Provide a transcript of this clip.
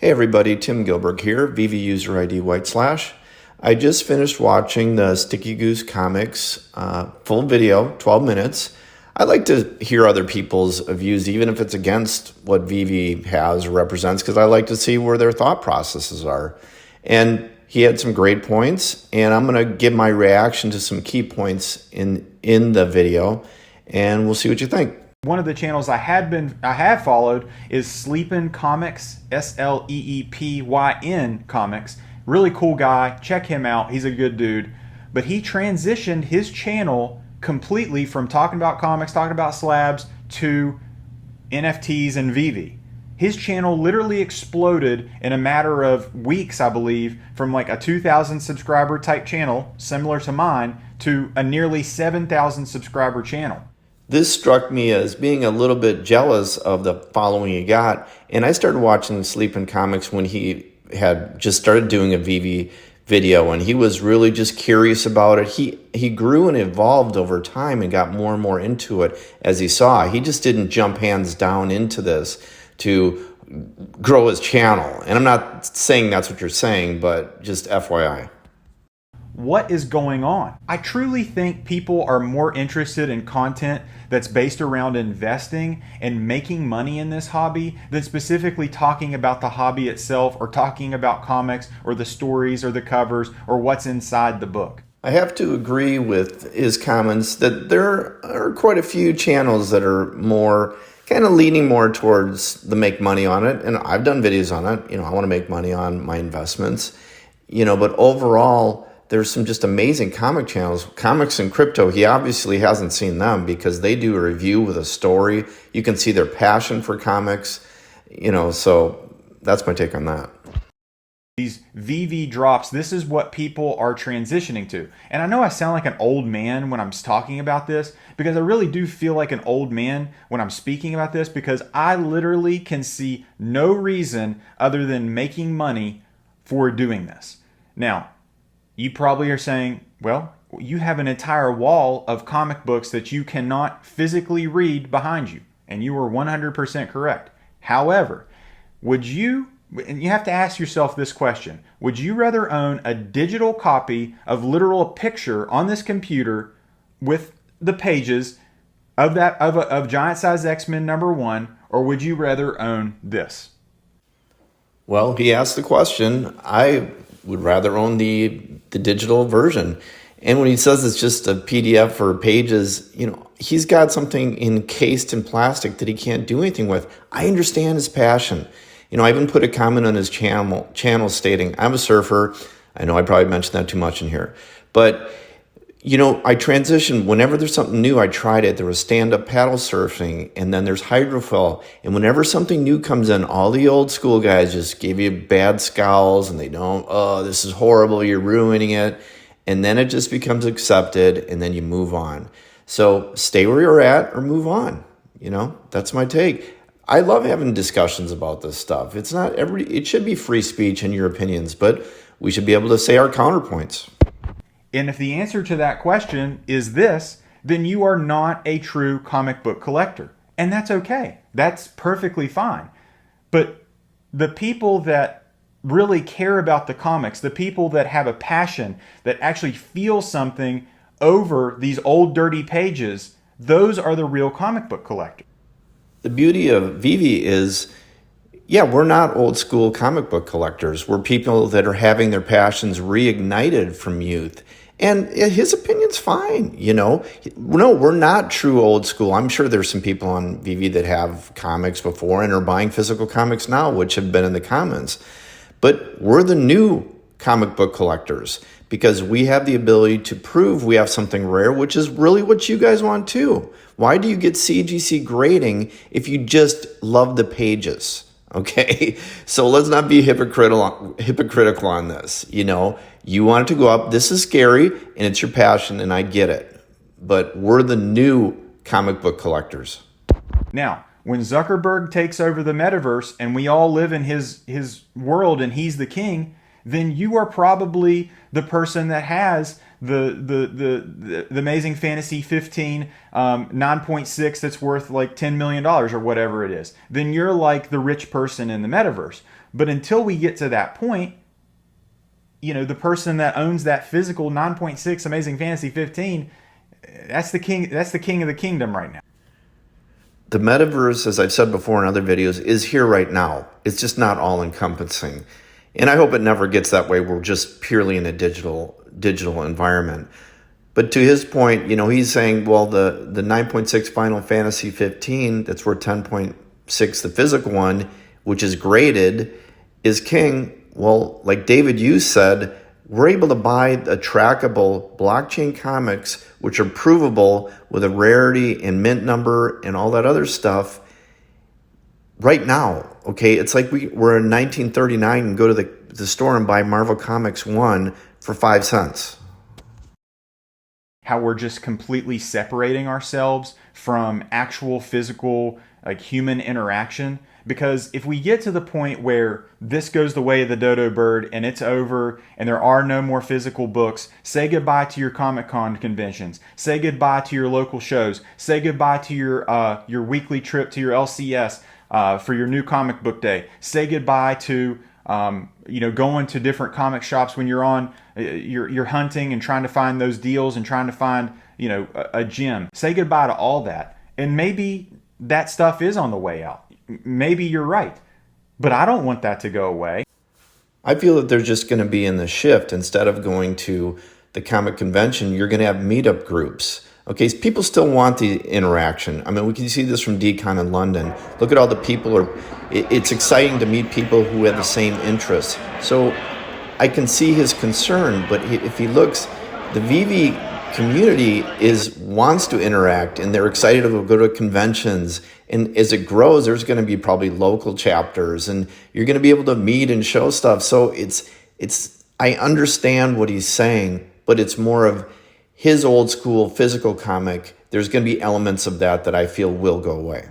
Hey everybody, Tim Gilberg here, Veve user ID /. I just finished watching the StickyGoose Comics full video, 12 minutes. I like to hear other people's views, even if it's against what Veve has or represents, because I like to see where their thought processes are. And he had some great points, and I'm going to give my reaction to some key points in the video, and we'll see what you think. One of the channels I have followed is Sleepin' Comics, Sleepyn Comics. Really cool guy. Check him out. He's a good dude. But he transitioned his channel completely from talking about comics, talking about slabs, to NFTs and Veve. His channel literally exploded in a matter of weeks, I believe, from like a 2,000 subscriber type channel, similar to mine, to a nearly 7,000 subscriber channel. This struck me as being a little bit jealous of the following he got, and I started watching Sleepin' Comics when he had just started doing a Veve video, and he was really just curious about it. He grew and evolved over time and got more and more into it as he saw. He just didn't jump hands down into this to grow his channel. And I'm not saying that's what you're saying, but just FYI. What is going on? I truly think people are more interested in content that's based around investing and making money in this hobby than specifically talking about the hobby itself, or talking about comics or the stories or the covers or what's inside the book. I have to agree with his comments that there are quite a few channels that are more kind of leaning more towards the make money on it. And I've done videos on it. I want to make money on my investments, but overall, there's some just amazing comic channels. Comics and Crypto, he obviously hasn't seen them because they do a review with a story. You can see their passion for comics, so that's my take on that. These Veve drops, this is what people are transitioning to. And I know I sound like an old man when I'm talking about this, because I really do feel like an old man when I'm speaking about this, because I literally can see no reason other than making money for doing this. Now, you probably are saying, well, you have an entire wall of comic books that you cannot physically read behind you. And you are 100% correct. However, and you have to ask yourself this question, would you rather own a digital copy of literal picture on this computer with the pages of Giant Size X-Men #1, or would you rather own this? Well, he asked the question. I would rather own the digital version. And when he says it's just a PDF or pages, he's got something encased in plastic that he can't do anything with. I understand his passion. I even put a comment on his channel stating, I'm a surfer. I know I probably mentioned that too much in here. But, I transitioned. Whenever there's something new, I tried it. There was stand-up paddle surfing, and then there's hydrofoil. And whenever something new comes in, all the old school guys just give you bad scowls, and they don't, oh, this is horrible, you're ruining it. And then it just becomes accepted, and then you move on. So stay where you're at or move on. That's my take. I love having discussions about this stuff. It should be free speech and your opinions, but we should be able to say our counterpoints. And if the answer to that question is this, then you are not a true comic book collector. And that's okay. That's perfectly fine. But the people that really care about the comics, the people that have a passion, that actually feel something over these old dirty pages, those are the real comic book collectors. The beauty of Veve is, we're not old school comic book collectors. We're people that are having their passions reignited from youth. And his opinion's fine, No, we're not true old school. I'm sure there's some people on Veve that have comics before and are buying physical comics now, which have been in the comments. But we're the new comic book collectors because we have the ability to prove we have something rare, which is really what you guys want too. Why do you get CGC grading if you just love the pages? Okay, so let's not be hypocritical on this. You want it to go up. This is scary, and it's your passion, and I get it. But we're the new comic book collectors. Now, when Zuckerberg takes over the metaverse and we all live in his world and he's the king, then you are probably the person that has the Amazing Fantasy 15 9.6 that's worth like $10 million or whatever it is. Then you're like the rich person in the metaverse. But until we get to that point, the person that owns that physical 9.6 Amazing Fantasy 15, that's the king of the kingdom right now. The metaverse, as I've said before in other videos, is here right now. It's just not all encompassing. And I hope it never gets that way. We're just purely in a digital environment. But to his point, he's saying, well, the 9.6 Final Fantasy 15, that's worth 10.6, the physical one, which is graded, is king. Well, like David, you said, we're able to buy a trackable blockchain comics, which are provable with a rarity and mint number and all that other stuff right now. Okay, it's like we're in 1939 and go to the store and buy Marvel Comics 1 for 5 cents. How we're just completely separating ourselves from actual physical, like human interaction. Because if we get to the point where this goes the way of the dodo bird and it's over and there are no more physical books, say goodbye to your Comic-Con conventions, say goodbye to your local shows, say goodbye to your weekly trip to your LCS for your new comic book day, say goodbye to going to different comic shops when you're on you're hunting and trying to find those deals and trying to find a gem. Say goodbye to all that, and maybe that stuff is on the way out. Maybe you're right, but I don't want that to go away. I feel that they're just going to be in the shift. Instead of going to the comic convention, you're going to have meetup groups. Okay, so people still want the interaction. I mean, we can see this from DCon in London. Look at all the people. It's exciting to meet people who have the same interests. So I can see his concern, but if he looks, the Veve community wants to interact, and they're excited to go to conventions. And as it grows, there's going to be probably local chapters, and you're going to be able to meet and show stuff. So I understand what he's saying, but it's more of his old school physical comic. There's going to be elements of that I feel will go away.